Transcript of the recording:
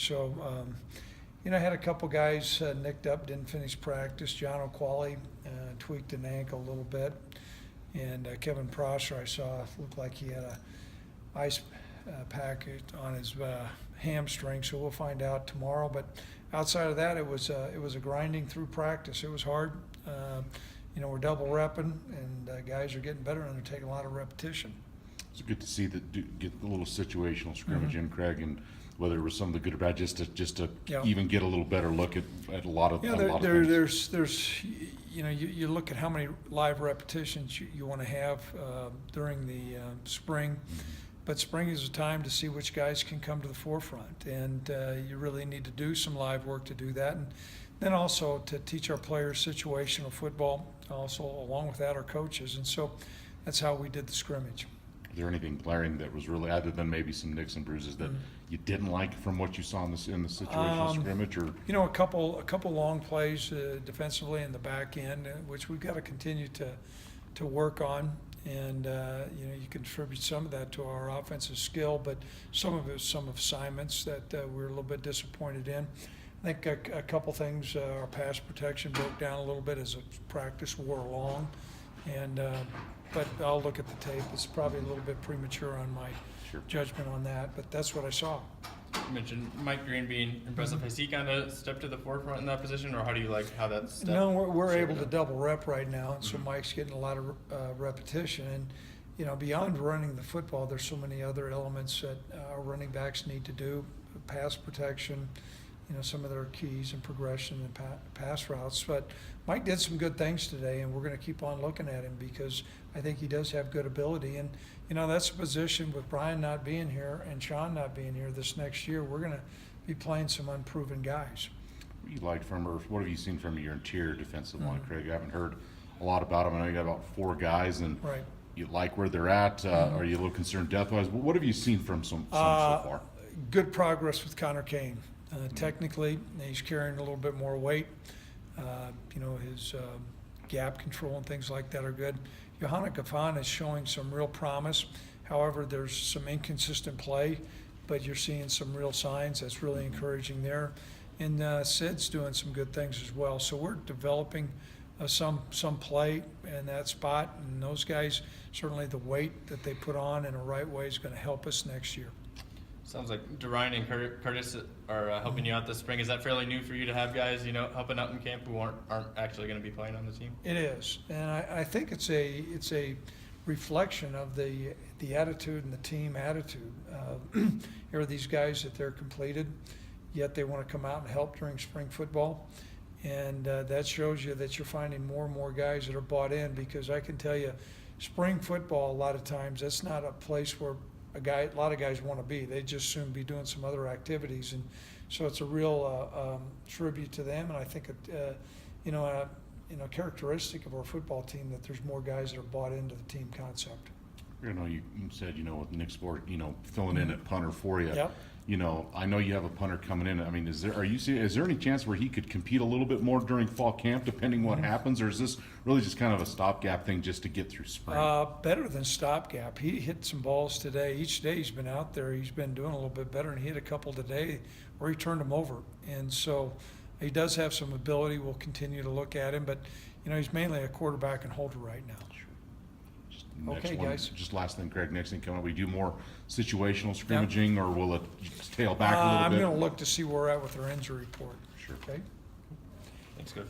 So, I had a couple guys nicked up, didn't finish practice. John O'Qualley tweaked an ankle a little bit. And Kevin Prosser, I saw, looked like he had a ice pack on his hamstring, so we'll find out tomorrow. But outside of that, it was a grinding through practice. It was hard. We're double repping, and guys are getting better, and they're taking a lot of repetition. It's good to see that get a little situational scrimmage in, Craig, and whether it was some of the good or bad, just to even get a little better look at a lot of things. There's you look at how many live repetitions you want to have during the spring, but spring is a time to see which guys can come to the forefront, and you really need to do some live work to do that, and then also to teach our players situational football, also along with that our coaches, and so that's how we did the scrimmage. Is there anything glaring that was really, other than maybe some nicks and bruises, that you didn't like from what you saw in the situational scrimmage? Or a couple long plays defensively in the back end, which we've got to continue to work on, and you contribute some of that to our offensive skill, but some of it was some assignments that we're a little bit disappointed in. I think a couple things, our pass protection broke down a little bit as the practice wore along, and but I'll look at the tape. It's probably a little bit premature on my judgment on that, but that's what I saw. You mentioned Mike Green being impressive. Has he kind of stepped to the forefront in that position, or how do you like how that step? No, we're able to double rep right now, and so Mike's getting a lot of repetition. And beyond running the football, there's so many other elements that our running backs need to do: pass protection, some of their keys and progression and pass routes. But Mike did some good things today, and we're going to keep on looking at him because I think he does have good ability. And, that's a position with Brian not being here and Sean not being here this next year. We're going to be playing some unproven guys. What you liked from, or what have you seen from your interior defensive line, Craig? I haven't heard a lot about them. I know you got about 4 guys, and you like where they're at. Are you a little concerned depth-wise? What have you seen from some so far? Good progress with Connor Kane. Technically, he's carrying a little bit more weight. His gap control and things like that are good. Johanna Gafan is showing some real promise. However, there's some inconsistent play, but you're seeing some real signs. That's really encouraging there. And Sid's doing some good things as well. So we're developing some play in that spot, and those guys, certainly the weight that they put on in a right way is going to help us next year. Sounds like Dorian and Curtis are helping you out this spring. Is that fairly new for you to have guys, helping out in camp who aren't actually going to be playing on the team? It is, and I think it's a reflection of the attitude and the team attitude. Here are these guys that they're completed, yet they want to come out and help during spring football, and that shows you that you're finding more and more guys that are bought in, because I can tell you, spring football a lot of times that's not a place where a lot of guys want to be. They just soon be doing some other activities, and so it's a real tribute to them. And I think a characteristic of our football team that there's more guys that are bought into the team concept. You said with Nick Sport, filling in at punter for you. Yep. I know you have a punter coming in. I mean, is there any chance where he could compete a little bit more during fall camp, depending what happens, or is this really just kind of a stopgap thing just to get through spring? Better than stopgap. He hit some balls today. Each day he's been out there, he's been doing a little bit better, and he hit a couple today where he turned them over. And so he does have some ability. We'll continue to look at him, but he's mainly a quarterback and holder right now. Next okay, one, guys. Just last thing, Craig, next thing coming up, we do more situational scrimmaging, or will it tail back a little bit? I'm going to look to see where we're at with our injury report. Sure. Okay. Thanks, good.